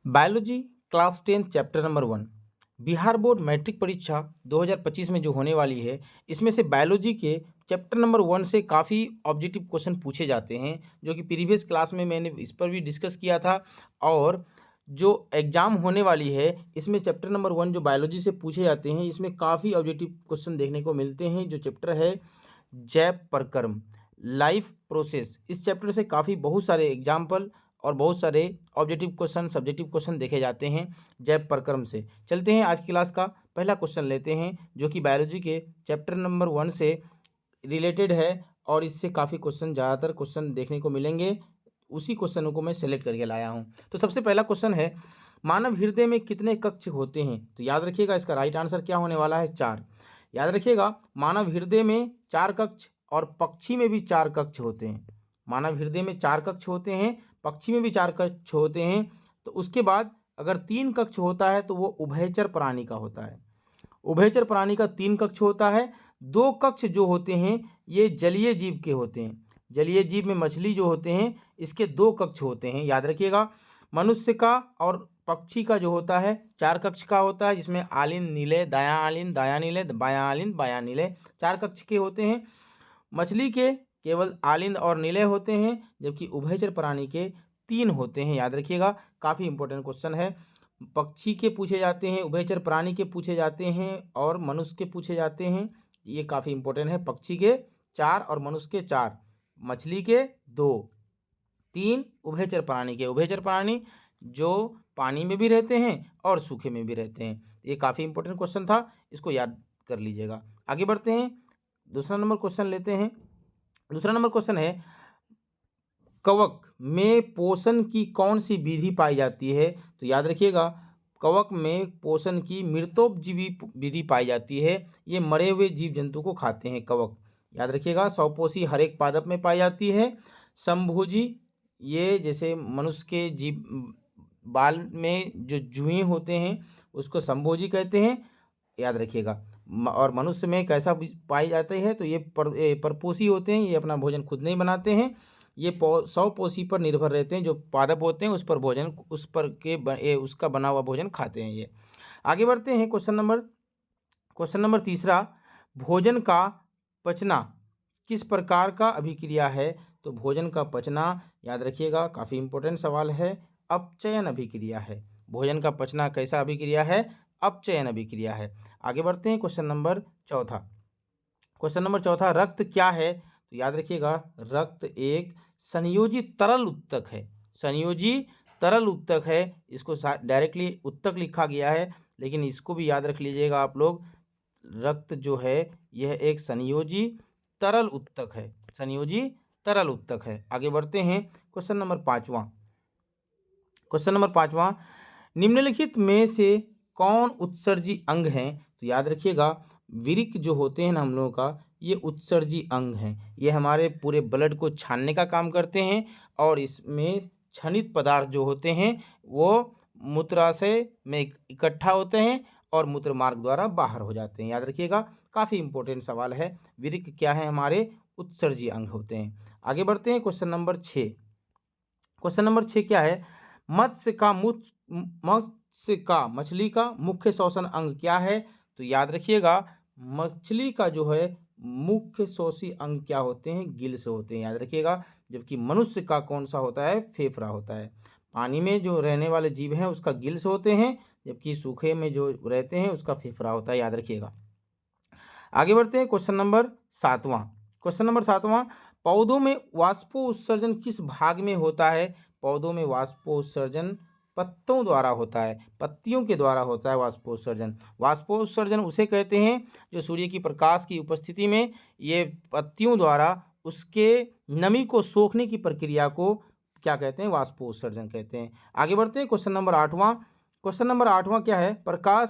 Biology class 10 chapter number 1 Bihar board matric परीक्षा 2025 में जो होने वाली है, इसमें से बायोलॉजी के चैप्टर नंबर 1 से काफ़ी ऑब्जेक्टिव क्वेश्चन पूछे जाते हैं, जो कि प्रीवियस क्लास में मैंने इस पर भी डिस्कस किया था। और जो एग्ज़ाम होने वाली है, इसमें चैप्टर नंबर 1 जो बायोलॉजी से पूछे जाते हैं, इसमें काफ़ी ऑब्जेक्टिव क्वेश्चन देखने को मिलते हैं। जो चैप्टर है जैव प्रक्रम, लाइफ प्रोसेस, इस चैप्टर से काफ़ी बहुत सारे एग्जाम्पल और बहुत सारे ऑब्जेक्टिव क्वेश्चन सब्जेक्टिव क्वेश्चन देखे जाते हैं जैव प्रक्रम से। चलते हैं आज की क्लास का पहला क्वेश्चन लेते हैं, जो कि बायोलॉजी के चैप्टर नंबर 1 से रिलेटेड है और इससे काफ़ी क्वेश्चन ज़्यादातर क्वेश्चन देखने को मिलेंगे। उसी क्वेश्चनों को मैं सेलेक्ट करके लाया हूँ। तो सबसे पहला क्वेश्चन है, मानव हृदय में कितने कक्ष होते हैं? तो याद रखिएगा, इसका राइट आंसर क्या होने वाला है? 4। याद रखिएगा, मानव हृदय में 4 कक्ष और पक्षी में भी 4 कक्ष होते हैं। मानव हृदय में 4 कक्ष होते हैं, पक्षी में भी 4 कक्ष होते हैं। तो उसके बाद अगर 3 कक्ष होता है तो वो उभयचर प्राणी का होता है। उभयचर प्राणी का 3 कक्ष होता है। 2 कक्ष जो होते हैं ये जलीय जीव के होते हैं। जलीय जीव में मछली जो होते हैं, इसके 2 कक्ष होते हैं। याद रखिएगा, मनुष्य का और पक्षी का जो होता है 4 कक्ष का होता है, जिसमें आलिन नीले, दायां आलिन, दायां नीले, बायां आलिन, बायां नीले, 4 कक्ष के होते हैं। मछली के केवल आलिंद और नीले होते हैं, जबकि उभयचर प्राणी के 3 होते हैं। याद रखिएगा, काफ़ी इंपॉर्टेंट क्वेश्चन है। पक्षी के पूछे जाते हैं, उभयचर प्राणी के पूछे जाते हैं और मनुष्य के पूछे जाते हैं। ये काफ़ी इंपॉर्टेंट है। पक्षी के 4 और मनुष्य के 4, मछली के 2, 3 उभयचर प्राणी के। उभयचर प्राणी जो पानी में भी रहते हैं और सूखे में भी रहते हैं। ये काफ़ी इंपॉर्टेंट क्वेश्चन था, इसको याद कर लीजिएगा। आगे बढ़ते हैं, दूसरा नंबर क्वेश्चन लेते हैं। दूसरा नंबर क्वेश्चन है, कवक में पोषण की कौन सी विधि पाई जाती है? तो याद रखिएगा, कवक में पोषण की मृतोपजीवी विधि पाई जाती है। ये मरे हुए जीव जंतु को खाते हैं कवक। याद रखिएगा, स्वपोषी हर एक पादप में पाई जाती है। संभोजी, ये जैसे मनुष्य के जीव बाल में जो जुएं होते हैं उसको संभोजी कहते हैं। याद रखिएगा, और मनुष्य में कैसा पाई जाते हैं? तो ये परपोषी होते हैं। ये अपना भोजन खुद नहीं बनाते हैं, ये स्वपोषी पर निर्भर रहते हैं। जो पादप होते हैं उस पर भोजन उस पर के उसका बना हुआ भोजन खाते हैं ये। आगे बढ़ते हैं, क्वेश्चन नंबर तीसरा, भोजन का पचना किस प्रकार का अभिक्रिया है? तो भोजन का पचना, याद रखिएगा, काफ़ी इंपॉर्टेंट सवाल है, अपचयन अभिक्रिया है। भोजन का पचना कैसा अभिक्रिया है? अपचयन अभिक्रिया है। आगे बढ़ते हैं, क्वेश्चन नंबर चौथा, रक्त क्या है? तो याद रखिएगा, रक्त एक संयोजी तरल उत्तक है। संयोजी तरल उत्तक है। इसको डायरेक्टली उत्तक लिखा गया है, लेकिन इसको भी याद रख लीजिएगा आप लोग। रक्त जो है यह एक संयोजी तरल उत्तक है। संयोजी तरल उत्तक है। आगे बढ़ते हैं, क्वेश्चन नंबर पाँचवा, निम्नलिखित में से कौन उत्सर्जी अंग है? तो याद रखिएगा, विरिक जो होते हैं ना हम लोगों का, ये उत्सर्जी अंग हैं। ये हमारे पूरे ब्लड को छानने का काम करते हैं और इसमें क्षनित पदार्थ जो होते हैं वो मूत्राशय में इकट्ठा होते हैं और मूत्र मार्ग द्वारा बाहर हो जाते हैं। याद रखिएगा, काफ़ी इंपॉर्टेंट सवाल है। विरिक क्या है? हमारे उत्सर्जी अंग होते हैं। आगे बढ़ते हैं, क्वेश्चन नंबर 6 क्या है? मछली का मुख्य श्वसन अंग क्या है? तो याद रखिएगा, मछली का जो है मुख्य श्वसी अंग क्या होते हैं? गिल्स होते हैं। याद रखिएगा, जबकि मनुष्य का कौन सा होता है? फेफड़ा होता है। पानी में जो रहने वाले जीव हैं उसका गिल्स होते हैं, जबकि सूखे में जो रहते हैं उसका फेफड़ा होता है। याद रखिएगा। आगे बढ़ते हैं, क्वेश्चन नंबर सातवां, पौधों में वाष्पोत्सर्जन किस भाग में होता है? पौधों में वाष्पोत्सर्जन पत्तों द्वारा होता है। पत्तियों के द्वारा होता है वाष्पोत्सर्जन। वाष्पोत्सर्जन उसे कहते हैं जो सूर्य की प्रकाश की उपस्थिति में ये पत्तियों द्वारा उसके नमी को सोखने की प्रक्रिया को क्या कहते हैं? वाष्पोत्सर्जन कहते हैं। आगे बढ़ते हैं, क्वेश्चन नंबर आठवां क्या है? प्रकाश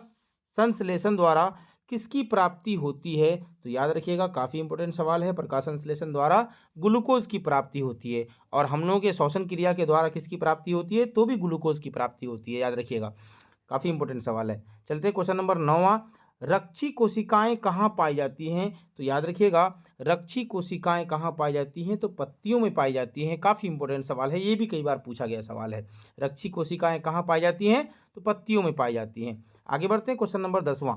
संश्लेषण द्वारा किसकी प्राप्ति होती है? तो याद रखिएगा, काफ़ी इंपॉर्टेंट सवाल है। प्रकाश संश्लेषण द्वारा ग्लूकोज की प्राप्ति होती है। और हम लोगों के श्वसन क्रिया के द्वारा किसकी प्राप्ति होती है? तो भी ग्लूकोज की प्राप्ति होती है। याद रखिएगा, काफ़ी इंपॉर्टेंट सवाल है। चलते हैं क्वेश्चन नंबर 9, रक्षी कोशिकाएं कहाँ पाई जाती हैं? तो याद रखिएगा, रक्षी कोशिकाएं कहाँ पाई जाती हैं? तो पत्तियों में पाई जाती हैं। काफ़ी इंपॉर्टेंट सवाल है, ये भी कई बार पूछा गया सवाल है। रक्षी कोशिकाएं कहाँ पाई जाती हैं? तो पत्तियों में पाई जाती हैं। आगे बढ़ते हैं, क्वेश्चन नंबर 10वां।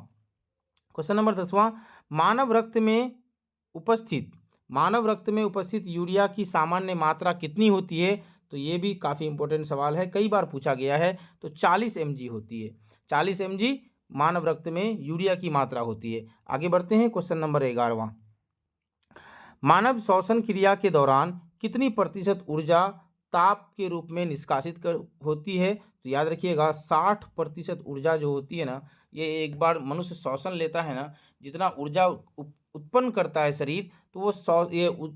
क्वेश्चन नंबर 10वां, मानव रक्त में उपस्थित यूरिया की सामान्य मात्रा कितनी होती है? तो ये भी काफ़ी इंपॉर्टेंट सवाल है, कई बार पूछा गया है। तो 40 mg होती है। 40 mg मानव रक्त में यूरिया की मात्रा होती है। आगे बढ़ते हैं, क्वेश्चन नंबर 11वां। मानव श्वसन क्रिया के दौरान कितनी प्रतिशत ऊर्जा ताप के रूप में निष्कासित होती है? तो याद रखिएगा, 60% ऊर्जा जो होती है ना, ये एक बार मनुष्य श्वसन लेता है ना, जितना ऊर्जा उत्पन्न करता है शरीर, तो वो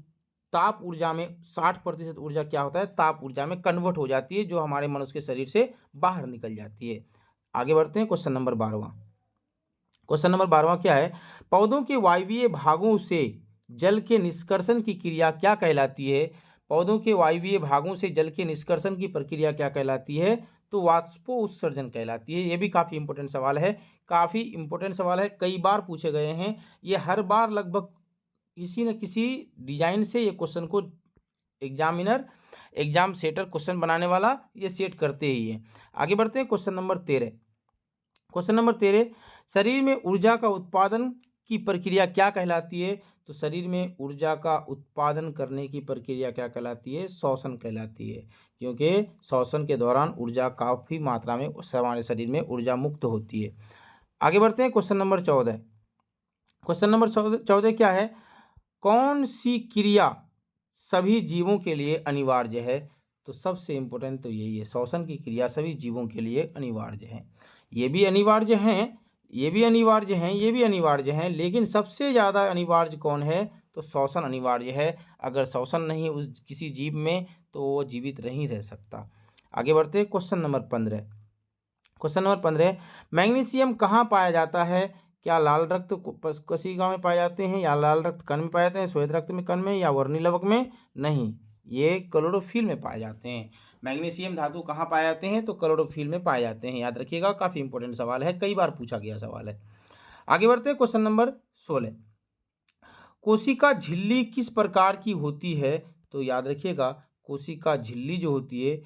ताप ऊर्जा में 60% ऊर्जा क्या होता है? ताप ऊर्जा में कन्वर्ट हो जाती है, जो हमारे मनुष्य के शरीर से बाहर निकल जाती है। आगे बढ़ते हैं, क्वेश्चन नंबर 12वां। क्वेश्चन नंबर 12वां क्या है? पौधों के वायवीय भागों से जल के निष्कर्षण की क्रिया क्या कहलाती है? पौधों के वायवीय भागों से जल के निष्कर्षण की प्रक्रिया क्या कहलाती है? तो वाष्पोत्सर्जन कहलाती है। ये भी काफ़ी इंपॉर्टेंट सवाल है, काफ़ी इंपॉर्टेंट सवाल है, कई बार पूछे गए हैं। ये हर बार लगभग किसी न किसी डिजाइन से ये क्वेश्चन को एग्जाम सेटर क्वेश्चन बनाने वाला ये सेट करते ही है। आगे बढ़ते हैं, क्वेश्चन नंबर 13। क्वेश्चन नंबर 13, शरीर में ऊर्जा का उत्पादन की प्रक्रिया क्या कहलाती है? तो शरीर में ऊर्जा का उत्पादन करने की प्रक्रिया क्या कहलाती है? श्वसन कहलाती है, क्योंकि श्वसन के दौरान ऊर्जा काफ़ी मात्रा में हमारे शरीर में ऊर्जा मुक्त होती है। आगे बढ़ते हैं, क्वेश्चन नंबर 14। क्वेश्चन नंबर 14 क्या है? कौन सी क्रिया सभी जीवों के लिए अनिवार्य है? तो सबसे इंपॉर्टेंट तो यही है, श्वसन की क्रिया सभी जीवों के लिए अनिवार्य है। ये भी अनिवार्य हैं, ये भी अनिवार्य हैं, ये भी अनिवार्य हैं, लेकिन सबसे ज़्यादा अनिवार्य कौन है? तो श्वसन अनिवार्य है। अगर श्वसन नहीं उस किसी जीव में, तो वो जीवित नहीं रह सकता। आगे बढ़ते हैं, question number 15। Question number 15, magnesium कहाँ पाया जाता है? क्या लाल रक्त कोशिका में पाए जाते हैं, या लाल रक्त कण में पाए जाते हैं, श्वेत रक्त में कण में, या वर्णी लवक में? नहीं, ये क्लोरोफिल में पाए जाते हैं। मैग्नीशियम धातु कहाँ पाए जाते हैं? तो क्लोरोफिल में पाए जाते हैं। याद रखिएगा, काफ़ी इंपॉर्टेंट सवाल है, कई बार पूछा गया सवाल है। आगे बढ़ते हैं, क्वेश्चन नंबर 16। कोशिका झिल्ली किस प्रकार की होती है? तो याद रखिएगा, कोशिका झिल्ली जो होती है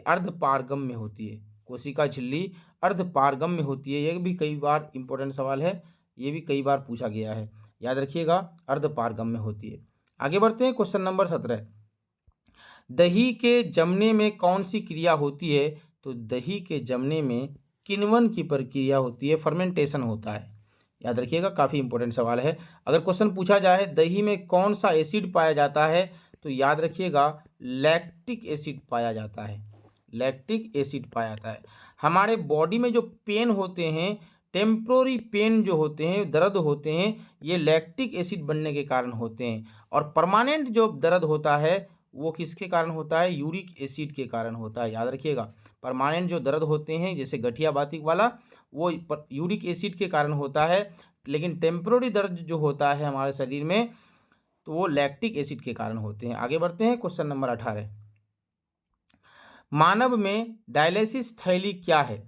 अर्धपारगम्य होती है। कोशिका झिल्ली अर्धपारगम्य होती है। यह भी कई बार इंपॉर्टेंट सवाल है, ये भी कई बार पूछा गया है। याद रखिएगा, अर्धपारगम्य होती है। आगे बढ़ते हैं, क्वेश्चन नंबर 17। दही के जमने में कौन सी क्रिया होती है? तो दही के जमने में किण्वन की प्रक्रिया होती है, फर्मेंटेशन होता है। याद रखिएगा, काफ़ी इंपॉर्टेंट सवाल है। अगर क्वेश्चन पूछा जाए दही में कौन सा एसिड पाया जाता है, तो याद रखिएगा, लैक्टिक एसिड पाया जाता है। लैक्टिक एसिड पाया जाता है। हमारे बॉडी में जो पेन होते हैं, टेम्प्रोरी पेन जो होते हैं, दर्द होते हैं, ये लैक्टिक एसिड बनने के कारण होते हैं। और परमानेंट जो दर्द होता है, वो किसके कारण होता है? यूरिक एसिड के कारण होता है। याद रखिएगा, परमानेंट जो दर्द होते हैं जैसे गठिया बातिक वाला, वो यूरिक एसिड के कारण होता है। लेकिन टेम्पररी दर्द जो होता है हमारे शरीर में, तो वो लैक्टिक एसिड के कारण होते हैं। आगे बढ़ते हैं, क्वेश्चन नंबर 18। मानव में डायलिसिस थैली क्या है?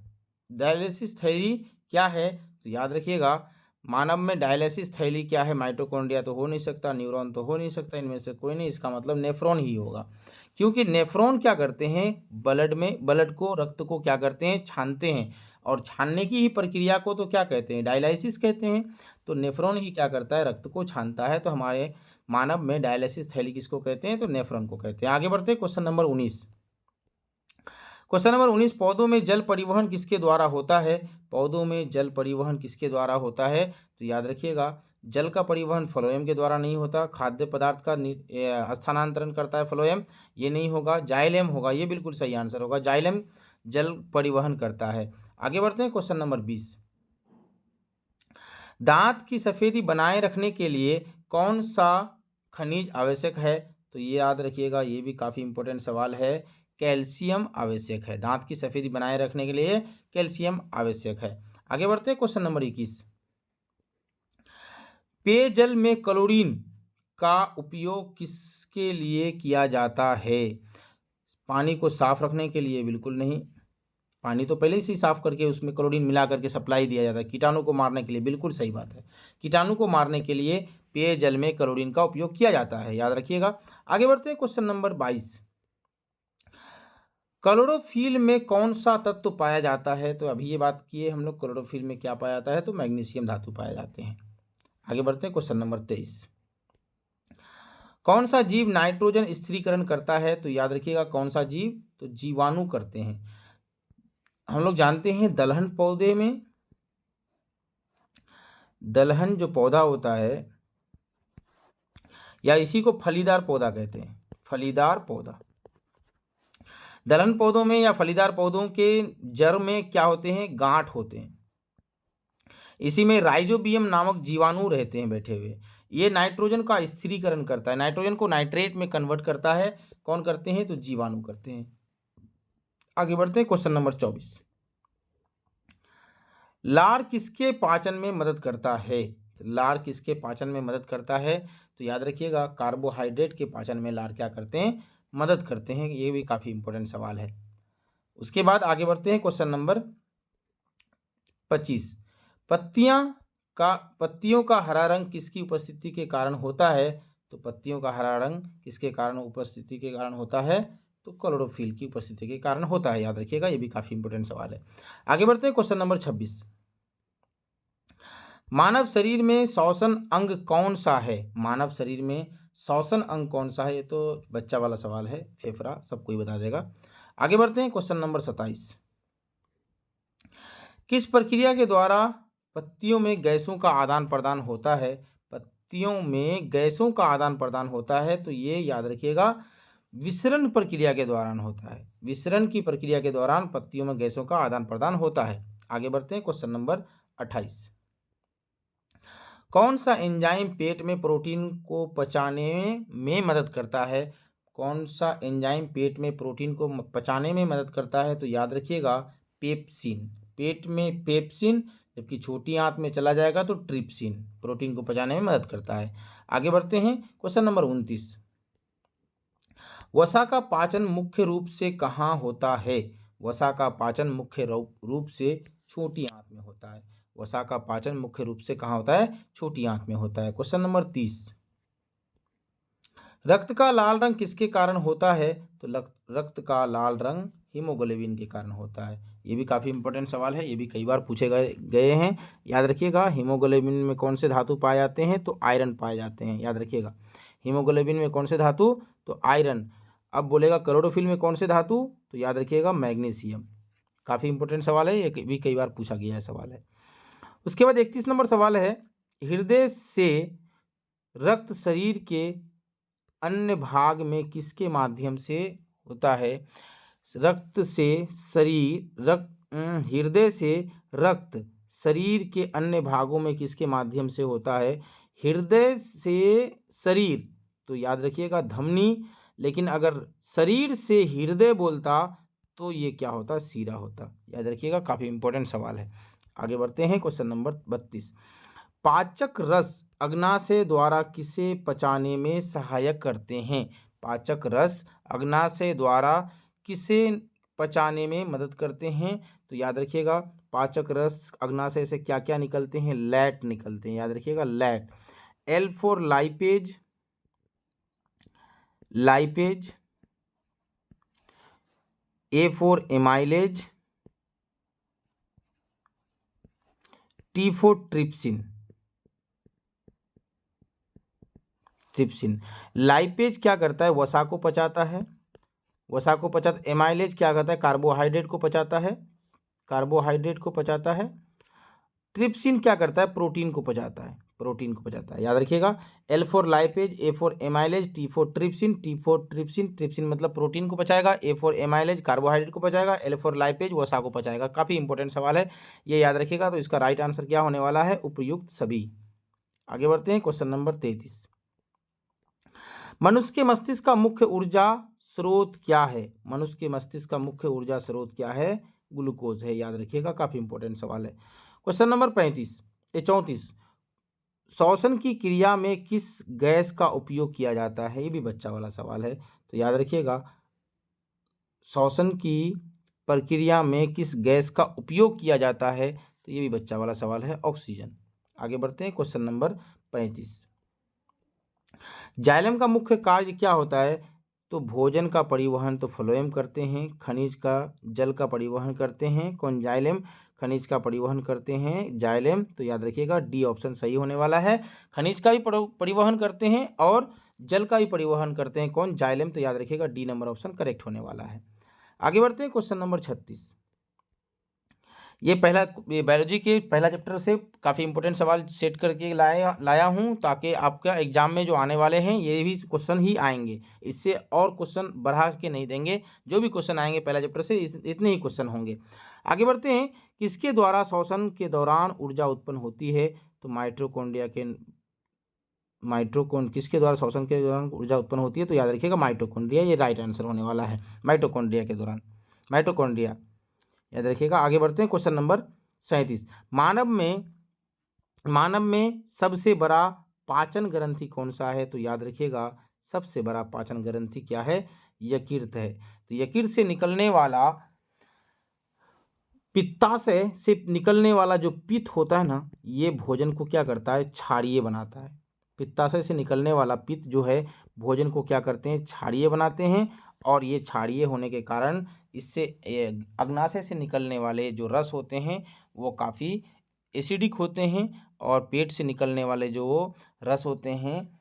डायलिसिस थैली क्या है? तो याद रखिएगा, मानव में डायलिसिस थैली क्या है? माइटोकॉन्ड्रिया तो हो नहीं सकता, न्यूरॉन तो हो नहीं सकता, इनमें से कोई नहीं। इसका मतलब नेफ्रॉन ही होगा, क्योंकि नेफ्रॉन क्या करते हैं? ब्लड को, रक्त को क्या करते हैं? छानते हैं। और छानने की ही प्रक्रिया को तो क्या कहते हैं? डायलिसिस कहते हैं। तो नेफ्रॉन ही क्या करता है? रक्त को छानता है। तो हमारे मानव में डायलिसिस थैली किसको कहते हैं? तो नेफ्रॉन को कहते हैं। आगे बढ़ते हैं, क्वेश्चन नंबर 19। क्वेश्चन नंबर 19, पौधों में जल परिवहन किसके द्वारा होता है? पौधों में जल परिवहन किसके द्वारा होता है? तो याद रखिएगा, जल का परिवहन फ्लोएम के द्वारा नहीं होता। खाद्य पदार्थ का स्थानांतरण करता है फ्लोएम, ये नहीं होगा। जाइलेम होगा, ये बिल्कुल सही आंसर होगा। जाइलेम जल परिवहन करता है। आगे बढ़ते हैं, क्वेश्चन नंबर 20। दांत की सफेदी बनाए रखने के लिए कौन सा खनिज आवश्यक है? तो ये याद रखिएगा, ये भी काफ़ी इंपॉर्टेंट सवाल है। कैल्शियम आवश्यक है। दांत की सफेदी बनाए रखने के लिए कैल्शियम आवश्यक है। आगे बढ़ते हैं, क्वेश्चन नंबर 21। पेयजल में क्लोरीन का उपयोग किसके लिए किया जाता है? पानी को साफ रखने के लिए? बिल्कुल नहीं। पानी तो पहले से ही साफ करके उसमें क्लोरीन मिला करके सप्लाई दिया जाता है कीटाणु को मारने के लिए। बिल्कुल सही बात है, कीटाणु को मारने के लिए पेयजल में क्लोरीन का उपयोग किया जाता है, याद रखिएगा। आगे बढ़ते हैं क्वेश्चन नंबर 22। क्लोरोफिल में कौन सा तत्व पाया जाता है? तो अभी ये बात किए हम लोग, क्लोरोफिल में क्या पाया जाता है? तो मैग्नीशियम धातु पाए जाते हैं। आगे बढ़ते हैं क्वेश्चन नंबर 23। कौन सा जीव नाइट्रोजन स्थिरीकरण करता है? तो याद रखिएगा कौन सा जीव? तो जीवाणु करते हैं। हम लोग जानते हैं दलहन पौधे में, दलहन जो पौधा होता है या इसी को फलीदार पौधा कहते हैं, फलीदार पौधा। दलहन पौधों में या फलीदार पौधों के जड़ में क्या होते हैं? गांठ होते हैं। इसी में राइजोबियम नामक जीवाणु रहते हैं बैठे हुए। ये नाइट्रोजन का स्थिरीकरण करता है, नाइट्रोजन को नाइट्रेट में कन्वर्ट करता है। कौन करते हैं? तो जीवाणु करते हैं। आगे बढ़ते हैं क्वेश्चन नंबर 24। लार किसके पाचन में मदद करता है? लार किसके पाचन में मदद करता है? तो याद रखिएगा कार्बोहाइड्रेट के पाचन में लार क्या करते हैं? मदद करते हैं। ये भी काफी इंपॉर्टेंट सवाल है। उसके बाद आगे बढ़ते हैं क्वेश्चन नंबर 25। पत्तियों का हरा रंग किसकी उपस्थिति के कारण होता है? तो पत्तियों का हरा रंग किसके कारण उपस्थिति के कारण होता है? तो क्लोरोफिल की उपस्थिति के कारण होता है, याद रखिएगा। ये भी काफी इंपॉर्टेंट सवाल है। आगे बढ़ते हैं क्वेश्चन नंबर 26। मानव शरीर में श्वसन अंग कौन सा है? मानव शरीर में श्वसन अंग कौन सा है? ये तो बच्चा वाला सवाल है, फेफड़ा, सबको ही बता देगा। आगे बढ़ते हैं क्वेश्चन नंबर 27। किस प्रक्रिया के द्वारा पत्तियों में गैसों का आदान प्रदान होता है? पत्तियों में गैसों का आदान प्रदान होता है, तो ये याद रखिएगा विसरण प्रक्रिया के दौरान होता है। विसरण की प्रक्रिया के दौरान पत्तियों में गैसों का आदान प्रदान होता है। आगे बढ़ते हैं क्वेश्चन नंबर 28। कौन सा एंजाइम पेट में प्रोटीन को पचाने में मदद करता है? कौन सा एंजाइम पेट में प्रोटीन को पचाने में मदद करता है? तो याद रखिएगा पेप्सिन। पेट में पेप्सिन, जबकि छोटी आंत में चला जाएगा तो ट्रिप्सिन, प्रोटीन को पचाने में मदद करता है। आगे बढ़ते हैं क्वेश्चन नंबर 29। वसा का पाचन मुख्य रूप से कहाँ होता है? वसा का पाचन मुख्य रूप से छोटी आंत में होता है। वसा का पाचन मुख्य रूप से कहाँ होता है? छोटी आंत में होता है। Question number 30। रक्त का लाल रंग किसके कारण होता है? तो रक्त का लाल रंग हीमोग्लोबिन के कारण होता है। ये भी काफी इंपॉर्टेंट सवाल है, ये भी कई बार पूछे गए हैं। याद रखिएगा हीमोग्लोबिन में कौन से धातु पाए जाते हैं? तो आयरन पाए जाते हैं, याद रखिएगा। हीमोग्लोबिन में कौन से धातु? तो आयरन। अब बोलेगा क्लोरोफिल में कौन से धातु? तो याद रखिएगा मैग्नीशियम। काफी इंपॉर्टेंट सवाल है, ये भी कई बार पूछा गया है सवाल है। उसके बाद 31 नंबर सवाल है, हृदय से रक्त शरीर के अन्य भाग में किसके माध्यम से होता है? हृदय से रक्त शरीर के अन्य भागों में किसके माध्यम से होता है? हृदय से शरीर, तो याद रखिएगा धमनी, लेकिन अगर शरीर से हृदय बोलता तो ये क्या होता? सीरा होता, याद रखिएगा। काफी इंपॉर्टेंट सवाल है। आगे बढ़ते हैं क्वेश्चन नंबर 32। पाचक रस अग्नाशय द्वारा किसे पचाने में सहायक करते हैं? पाचक रस अग्नाशय द्वारा किसे पचाने में मदद करते हैं? तो याद रखिएगा पाचक रस अग्नाशय से क्या क्या निकलते हैं? लैट निकलते हैं, याद रखिएगा LAT. L for lipase, A for amylase, T for trypsin. Lipase क्या करता है? वसा को पचाता है, एमाइलेज क्या करता है? कार्बोहाइड्रेट को पचाता है। ट्रिप्सिन क्या करता है? प्रोटीन को पचाता है, याद रखिएगा। L for lipase, A for amylase, T for trypsin. Trypsin मतलब प्रोटीन को पचाएगा, A फॉर एमाइलेज कार्बोहाइड्रेट को पचाएगा, L फॉर लाइपेज वसा को पचाएगा। काफी इंपॉर्टेंट सवाल है, ये याद रखिएगा। तो इसका राइट आंसर क्या होने वाला है? उपयुक्त सभी। आगे बढ़ते हैं क्वेश्चन नंबर 33। मनुष्य के मस्तिष्क का मुख्य ऊर्जा स्रोत क्या है? मनुष्य के मस्तिष्क का मुख्य ऊर्जा स्रोत क्या है? ग्लूकोज है, याद रखिएगा। काफी इंपॉर्टेंट सवाल है। Question number 34। श्वसन की क्रिया में किस गैस का उपयोग किया जाता है? ये भी बच्चा वाला सवाल है, तो याद रखिएगा श्वसन की प्रक्रिया में किस गैस का उपयोग किया जाता है? तो ये भी बच्चा वाला सवाल है, ऑक्सीजन। आगे बढ़ते हैं, क्वेश्चन नंबर 35। जाइलम का मुख्य कार्य क्या होता है? तो भोजन का परिवहन तो फ्लोएम करते हैं, खनिज का जल का परिवहन करते हैं कौन? जाइलम। खनिज का परिवहन करते हैं जाइलम, तो याद रखिएगा डी ऑप्शन सही होने वाला है। खनिज का भी परिवहन करते हैं और जल का भी परिवहन करते हैं कौन? जाइलम, तो याद रखिएगा डी नंबर ऑप्शन करेक्ट होने वाला है। आगे बढ़ते हैं, क्वेश्चन नंबर 36। ये बायोलॉजी के पहला चैप्टर से काफ़ी इंपॉर्टेंट सवाल सेट करके लाया हूँ, ताकि आपका एग्जाम में जो आने वाले हैं ये भी क्वेश्चन ही आएंगे, इससे और क्वेश्चन बढ़ा के नहीं देंगे। जो भी क्वेश्चन आएंगे पहला चैप्टर से इतने ही क्वेश्चन होंगे। आगे बढ़ते हैं, किसके द्वारा श्वसन के दौरान ऊर्जा उत्पन्न होती है? तो किसके द्वारा श्वसन के दौरान ऊर्जा उत्पन्न होती है? तो याद रखिएगा माइटोकॉन्ड्रिया, ये राइट आंसर होने वाला है। माइटोकॉन्ड्रिया के दौरान, माइटोकॉन्ड्रिया याद रखिएगा। आगे बढ़ते हैं, क्वेश्चन नंबर 37। मानव में सबसे बड़ा पाचन ग्रंथि कौन सा है? तो याद रखिएगा सबसे बड़ा पाचन ग्रंथि क्या है? यकृत है। तो यकृत से निकलने वाला पित्ताशय से निकलने वाला जो पित्त होता है ना, ये भोजन को क्या करता है? क्षारीय बनाता है। पित्ताशय से निकलने वाला पित्त जो है भोजन को क्या करते हैं? क्षारीय बनाते हैं। और ये क्षारीय होने के कारण इससे अग्नाशय से निकलने वाले जो रस होते हैं वो काफ़ी एसिडिक होते हैं, और पेट से निकलने वाले जो रस होते हैं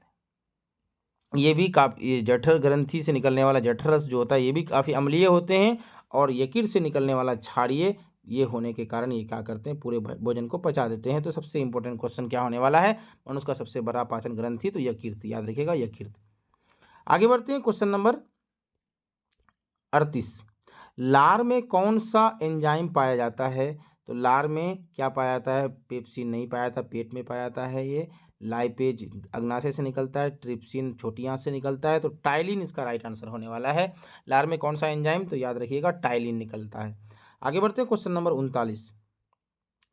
ये भी काफ़ी, जठर ग्रंथि से निकलने वाला जठर रस जो होता है ये भी काफ़ी अम्लीय होते हैं, और यकृत से निकलने वाला क्षारीय ये होने के कारण ये क्या करते हैं? पूरे भोजन को पचा देते हैं। तो सबसे इंपॉर्टेंट क्वेश्चन क्या होने वाला है? मनुष्य का सबसे बड़ा पाचन ग्रंथि तो यकृत, याद रखिएगा यकृत। आगे बढ़ते हैं, क्वेश्चन नंबर 38। लार में कौन सा एंजाइम पाया जाता है? तो लार में क्या पाया जाता है? पेप्सिन नहीं पाया जाता, पेट में पाया जाता है। ये लाइपेज अग्नाशय से निकलता है, ट्रिप्सिन छोटी आंत से निकलता है, तो टाइलिन इसका राइट आंसर होने वाला है। लार में कौन सा एंजाइम? तो याद रखिएगा टाइलिन निकलता है। आगे बढ़ते हैं, क्वेश्चन नंबर 39।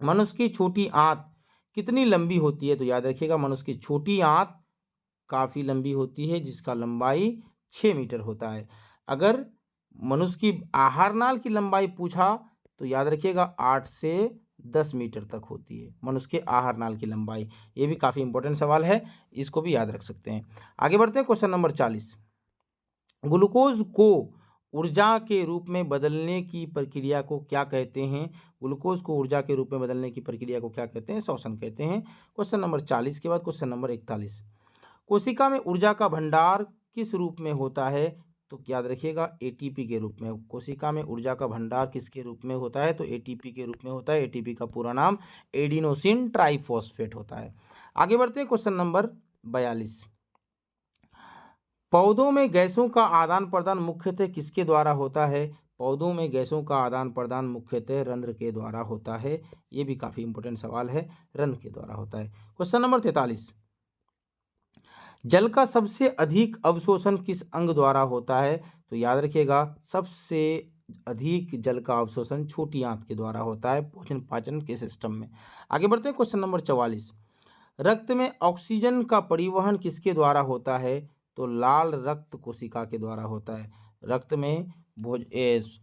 मनुष्य की छोटी आंत कितनी लंबी होती है? तो याद रखिएगा मनुष्य की छोटी आंत काफ़ी लंबी होती है, जिसका लंबाई 6 मीटर होता है। अगर मनुष्य की आहार नाल की लंबाई पूछा तो याद रखिएगा 8 से 10 मीटर तक होती है मनुष्य के आहार नाल की लंबाई। ये भी काफ़ी इंपॉर्टेंट सवाल है, इसको भी याद रख सकते हैं। आगे बढ़ते हैं, क्वेश्चन नंबर 40। ग्लूकोज को ऊर्जा के रूप में बदलने की प्रक्रिया को क्या कहते हैं? ग्लूकोज को ऊर्जा के रूप में बदलने की प्रक्रिया को क्या कहते हैं? श्वसन कहते हैं। क्वेश्चन नंबर 40 के बाद क्वेश्चन नंबर 41। कोशिका में ऊर्जा का भंडार किस रूप में होता है? तो याद रखिएगा एटीपी के रूप में। कोशिका में ऊर्जा का भंडार किसके रूप में होता है? तो एटीपी के रूप में होता है। एटीपी का पूरा नाम एडिनोसिन ट्राइफॉस्फेट होता है। आगे बढ़ते हैं, क्वेश्चन नंबर 42। पौधों में गैसों का आदान प्रदान मुख्यतः किसके द्वारा होता है? पौधों में गैसों का आदान प्रदान मुख्यतः रंध्र के द्वारा होता है। ये भी काफ़ी इंपॉर्टेंट सवाल है, रंध्र के द्वारा होता है। Question number 43। जल का सबसे अधिक अवशोषण किस अंग द्वारा होता है? तो याद रखिएगा सबसे अधिक जल का अवशोषण छोटी आंत के द्वारा होता है भोजन पाचन के सिस्टम में। आगे बढ़ते हैं, क्वेश्चन नंबर 44। रक्त में ऑक्सीजन का परिवहन किसके द्वारा होता है? तो लाल रक्त कोशिका के द्वारा होता है। रक्त में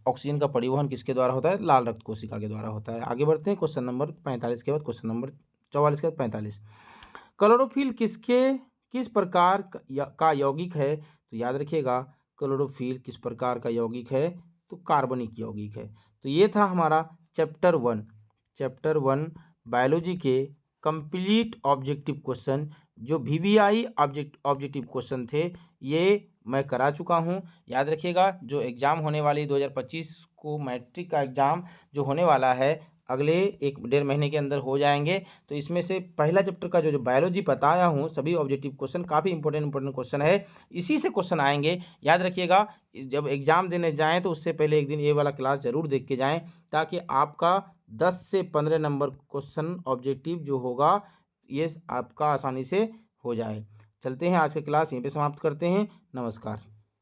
ऑक्सीजन का परिवहन किसके द्वारा होता है? लाल रक्त कोशिका के द्वारा होता है। आगे बढ़ते हैं, क्वेश्चन नंबर 45 के बाद क्वेश्चन नंबर 44 के बाद 45। क्लोरोफिल किस प्रकार का यौगिक है? तो याद रखिएगा क्लोरोफिल किस प्रकार का यौगिक है? तो कार्बनिक यौगिक है। तो ये था हमारा चैप्टर 1 बायोलॉजी के कंप्लीट ऑब्जेक्टिव क्वेश्चन। जो VBI ऑब्जेक्टिव क्वेश्चन थे ये मैं करा चुका हूँ। याद रखिएगा जो एग्ज़ाम होने वाली 2025 को मैट्रिक का एग्ज़ाम जो होने वाला है अगले 1-1.5 महीने के अंदर हो जाएंगे। तो इसमें से पहला चैप्टर का जो बायोलॉजी बताया हूँ सभी ऑब्जेक्टिव क्वेश्चन काफ़ी इंपॉर्टेंट क्वेश्चन है, इसी से क्वेश्चन आएंगे। याद रखिएगा जब एग्ज़ाम देने जाएं तो उससे पहले एक दिन ये वाला क्लास ज़रूर देख के जाएं, ताकि आपका 10 से 15 नंबर क्वेश्चन ऑब्जेक्टिव जो होगा ये आपका आसानी से हो जाए। चलते हैं, आज का क्लास यहीं पे समाप्त करते हैं। नमस्कार।